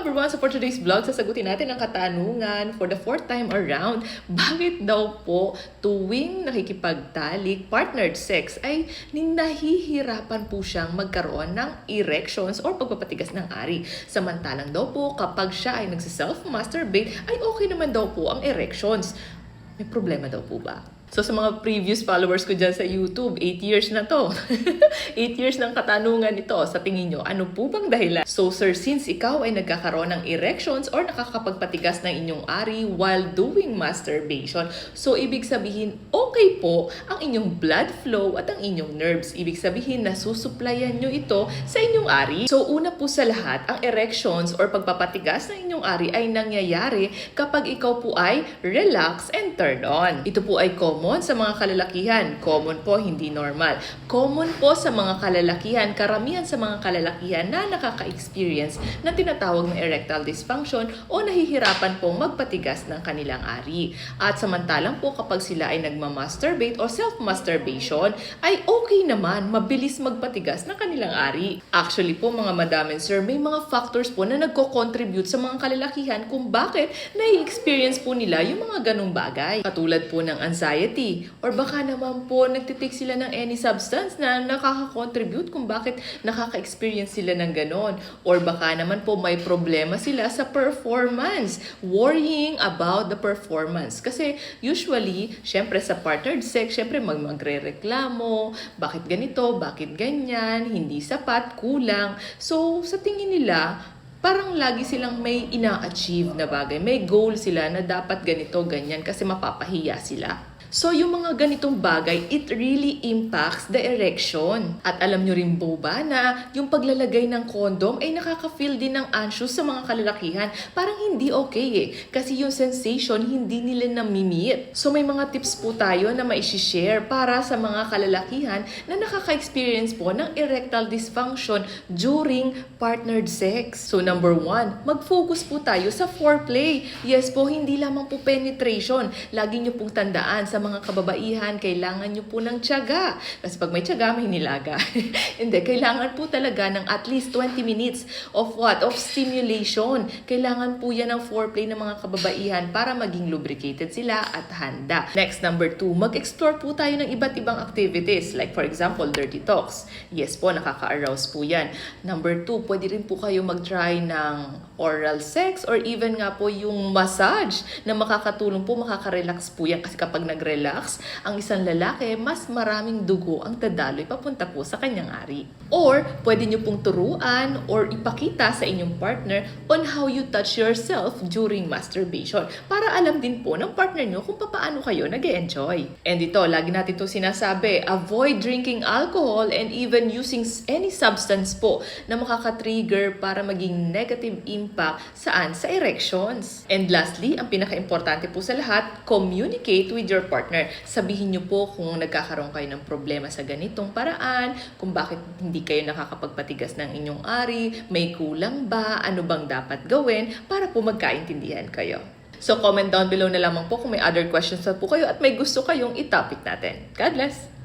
everyone! So for today's vlog, sasagutin natin ang katanungan for the fourth time around. Bakit daw po tuwing nakikipagtalik, partnered sex, ay nahihirapan po siyang magkaroon ng erections or pagpapatigas ng ari? Samantalang daw po kapag siya ay nagsiself-masturbate, ay okay naman daw po ang erections. May problema daw po ba? So sa mga previous followers ko dyan sa YouTube, 8 years na to. 8 years ng katanungan ito. Sa tingin nyo, ano po bang dahilan? So sir, since ikaw ay nagkakaroon ng erections or nakakapagpatigas ng inyong ari while doing masturbation, so ibig sabihin, okay po ang inyong blood flow at ang inyong nerves. Ibig sabihin, nasusuplayan nyo ito sa inyong ari. So una po sa lahat, ang erections or pagpapatigas ng inyong ari ay nangyayari kapag ikaw po ay relax and turn on. Ito po ay common sa mga kalalakihan. Common po, hindi normal. Common po sa mga kalalakihan, karamihan sa mga kalalakihan na nakaka-experience ng tinatawag na erectile dysfunction o nahihirapan pong magpatigas ng kanilang ari. At samantalang po kapag sila ay nagmamasturbate o self-masturbation, ay okay naman, mabilis magpatigas ng kanilang ari. Actually po mga madam and sir, may mga factors po na nagko-contribute sa mga kalalakihan kung bakit nai-experience po nila yung mga ganong bagay. Katulad po ng anxiety, or baka naman po nagtitake sila ng any substance na nakaka-contribute kung bakit nakaka-experience sila ng ganon. Or baka naman po may problema sila sa performance, worrying about the performance. Kasi usually, syempre sa partnered sex, syempre magre-reklamo, bakit ganito, bakit ganyan, hindi sapat, kulang. So sa tingin nila, parang lagi silang may ina-achieve na bagay. May goal sila na dapat ganito, ganyan kasi mapapahiya sila. So, yung mga ganitong bagay, it really impacts the erection. At alam nyo rin po ba na yung paglalagay ng condom ay nakaka-feel din ng anxious sa mga kalalakihan. Parang hindi okay eh. Kasi yung sensation, hindi nila nami-meet. So, may mga tips po tayo na ma-share para sa mga kalalakihan na nakaka-experience po ng erectile dysfunction during partnered sex. So, number 1, mag-focus po tayo sa foreplay. Yes po, hindi lamang po penetration. Lagi nyo pong tandaan sa mga kababaihan, kailangan nyo po ng tiyaga. Kasi pag may tiyaga, may nilaga. Hindi, kailangan po talaga ng at least 20 minutes of what? Of stimulation. Kailangan po yan ng foreplay ng mga kababaihan para maging lubricated sila at handa. Next, number 2, mag-explore po tayo ng iba't ibang activities. Like for example, dirty talks. Yes po, nakaka-arouse po yan. Number 2, pwede rin po kayo mag-try ng oral sex or even nga po yung massage na makakatulong po, makaka-relax po yan. Kasi kapag nag-relax, ang isang lalaki, mas maraming dugo ang dadaloy papunta po sa kanyang ari. Or, pwede nyo pong turuan or ipakita sa inyong partner on how you touch yourself during masturbation para alam din po ng partner nyo kung paano kayo nag-enjoy. And ito, lagi natin ito sinasabi, avoid drinking alcohol and even using any substance po na makaka-trigger para maging negative impact saan? Sa erections. And lastly, ang pinaka-importante po sa lahat, communicate with your partner. Sabihin nyo po kung nagkakaroon kayo ng problema sa ganitong paraan, kung bakit hindi kayo nakakapagpatigas ng inyong ari, may kulang ba, ano bang dapat gawin para po magkaintindihan kayo. So comment down below na lamang po kung may other questions na po kayo at may gusto kayong i-topic natin. God bless!